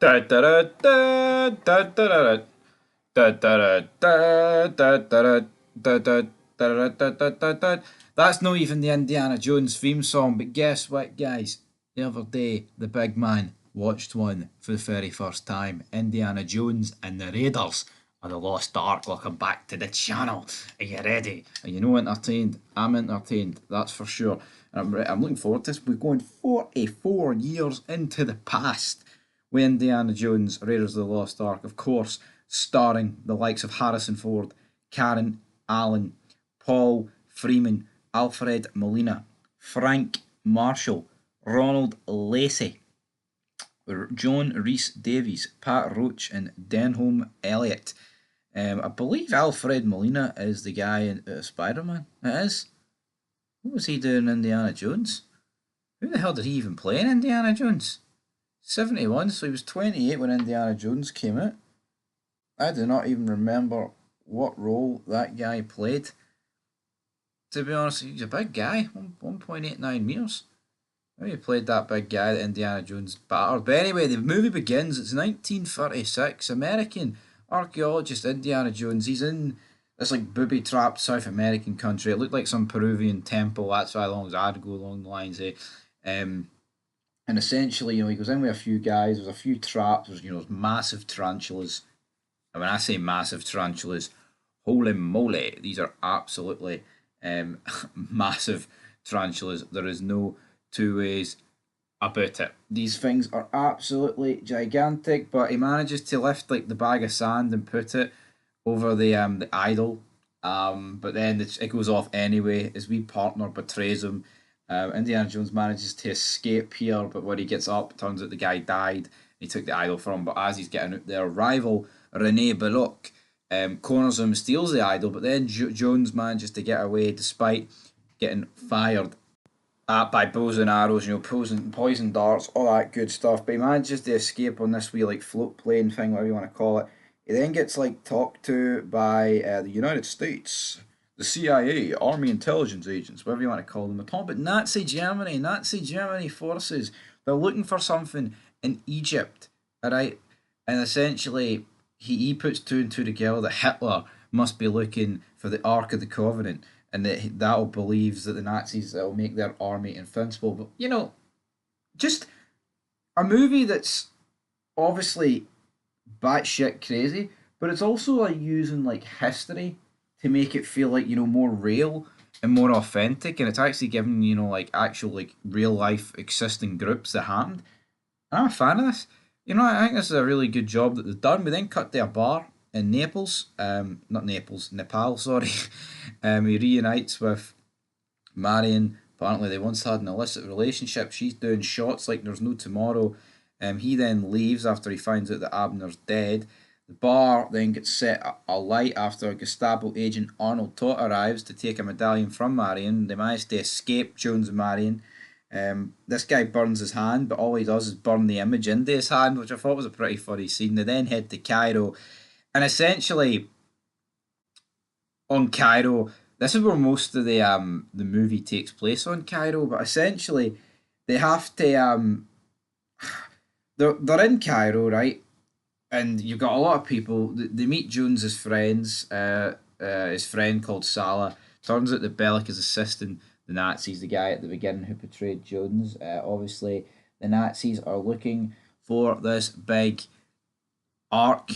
Da da da da da da da da da da da da da da da da da da da. That's not even the Indiana Jones theme song, but guess what, guys? The other day, the big man watched one for the very first time. Indiana Jones and the Raiders of the Lost Ark. Welcome back to the channel. Are you ready? Are you entertained? I'm entertained, that's for sure. I'm looking forward to this. We're going 44 years into the past with Indiana Jones, Raiders of the Lost Ark, of course, starring the likes of Harrison Ford, Karen Allen, Paul Freeman, Alfred Molina, Frank Marshall, Ronald Lacey, John Rhys Davies, Pat Roach, and Denholm Elliott. I believe Alfred Molina is the guy in Spider-Man. It is. What was he doing in Indiana Jones? Who the hell did he even play in Indiana Jones? 71, so he was 28 when Indiana Jones came out. I do not even remember what role that guy played. To be honest, he's a big guy, 1.89 metres. Maybe he played that big guy that Indiana Jones battered. But anyway, the movie begins. It's 1936. American archaeologist Indiana Jones. He's in this like booby-trapped South American country. It looked like some Peruvian temple. That's why long as I'd go along the lines. And essentially, he goes in with a few guys. There's a few traps. There's massive tarantulas. And when I say massive tarantulas, holy moly, these are absolutely massive tarantulas. There is no two ways about it. These things are absolutely gigantic, but he manages to lift like the bag of sand and put it over the idol. But then it goes off anyway. His wee partner betrays him. Indiana Jones manages to escape here, but when he gets up, it turns out the guy died. He took the idol from him, but as he's getting out there, rival Rene Belloc corners him, steals the idol, but then Jones manages to get away despite getting fired at by bows and arrows, poison darts, all that good stuff. But he manages to escape on this wee like float plane thing, whatever you want to call it. He then gets like talked to by the United States, the CIA, Army Intelligence Agents, whatever you want to call them. They're talking about Nazi Germany forces. They're looking for something in Egypt, alright? And essentially, he puts two and two together that Hitler must be looking for the Ark of the Covenant, and that'll believes that the Nazis will make their army invincible. But just a movie that's obviously batshit crazy, but it's also like using like history to make it feel like more real and more authentic, and it's actually giving like actual like real life existing groups that happened. And I'm a fan of this. I think this is a really good job that they've done. We then cut to a bar in Naples, not Naples, Nepal, sorry. He reunites with Marion. Apparently, they once had an illicit relationship. She's doing shots like there's no tomorrow. He then leaves after he finds out that Abner's dead. The bar then gets set alight after Gestapo agent Arnold Todt arrives to take a medallion from Marion. They manage to escape Jones and Marion. This guy burns his hand, but all he does is burn the image into his hand, which I thought was a pretty funny scene. They then head to Cairo, and essentially on Cairo, this is where most of the movie takes place on Cairo. But essentially, they have to they're in Cairo, right? And you've got a lot of people. They meet Jones's friends. His friend called Salah. Turns out that Bellic is assisting the Nazis, the guy at the beginning who portrayed Jones. Obviously, the Nazis are looking for this big ark.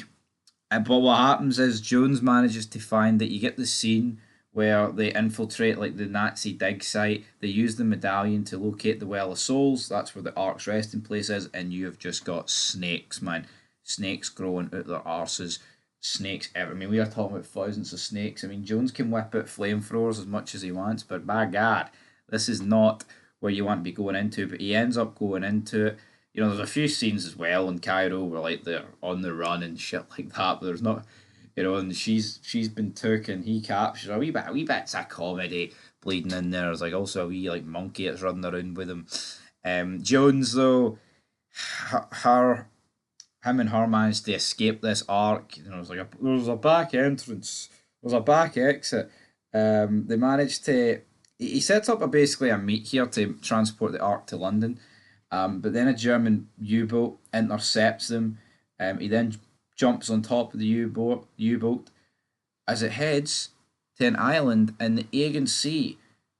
But what happens is Jones manages to find that you get the scene where they infiltrate like the Nazi dig site. They use the medallion to locate the Well of Souls. That's where the ark's resting place is, and you have just got snakes, man. Snakes growing out their arses. Snakes ever. I mean, we are talking about thousands of snakes. I mean, Jones can whip out flamethrowers as much as he wants, but by God, this is not where you want to be going into. But he ends up going into it. There's a few scenes as well in Cairo where like they're on the run and shit like that. But there's not, and she's been took and he captures a wee bits of comedy bleeding in there. There's like also a wee like monkey that's running around with him. Jones though, her him and her managed to escape this arc. There was a back entrance, there was a back exit. They managed to. He sets up basically a meet here to transport the arc to London. But then a German U-boat intercepts them. He then jumps on top of the U-boat as it heads to an island in the Aegean Sea.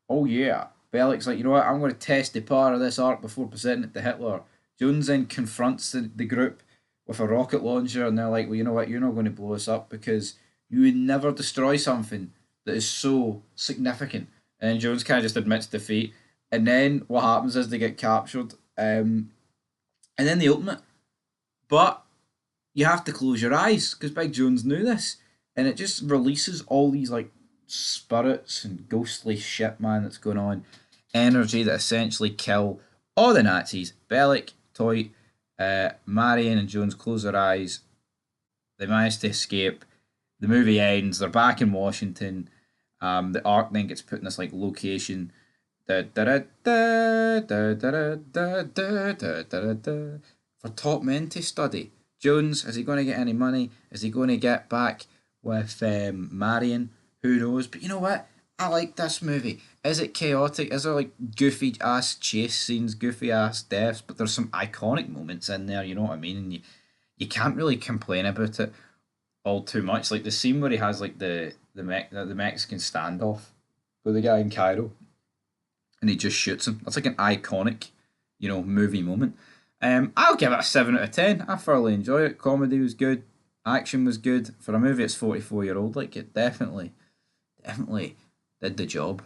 Oh yeah, Bellic's like, you know what? I'm going to test the power of this arc before presenting it to Hitler. Jones then confronts the group with a rocket launcher, and they're like, well, you know what? You're not going to blow us up because you would never destroy something that is so significant. And Jones kind of just admits defeat. And then what happens is they get captured, and then they open it. But you have to close your eyes because Big Jones knew this, and it just releases all these like spirits and ghostly shit, man, that's going on. Energy that essentially kill all the Nazis. Bellic, Toit, Marion, and Jones close their eyes. They manage to escape. The movie ends. They're back in Washington. The arc then gets put in this like location. For top men to study. Jones, is he going to get any money? Is he going to get back with Marion? Who knows? But you know what? I like this movie. Is it chaotic? Is there like goofy ass chase scenes, goofy ass deaths? But there's some iconic moments in there. You know what I mean? And you can't really complain about it all too much. Like the scene where he has like the Mexican standoff with the guy in Cairo, and he just shoots him. That's like an iconic, movie moment. I'll give it a 7 out of 10. I thoroughly enjoyed it. Comedy was good. Action was good. For a movie it's 44-year-old, like it definitely did the job.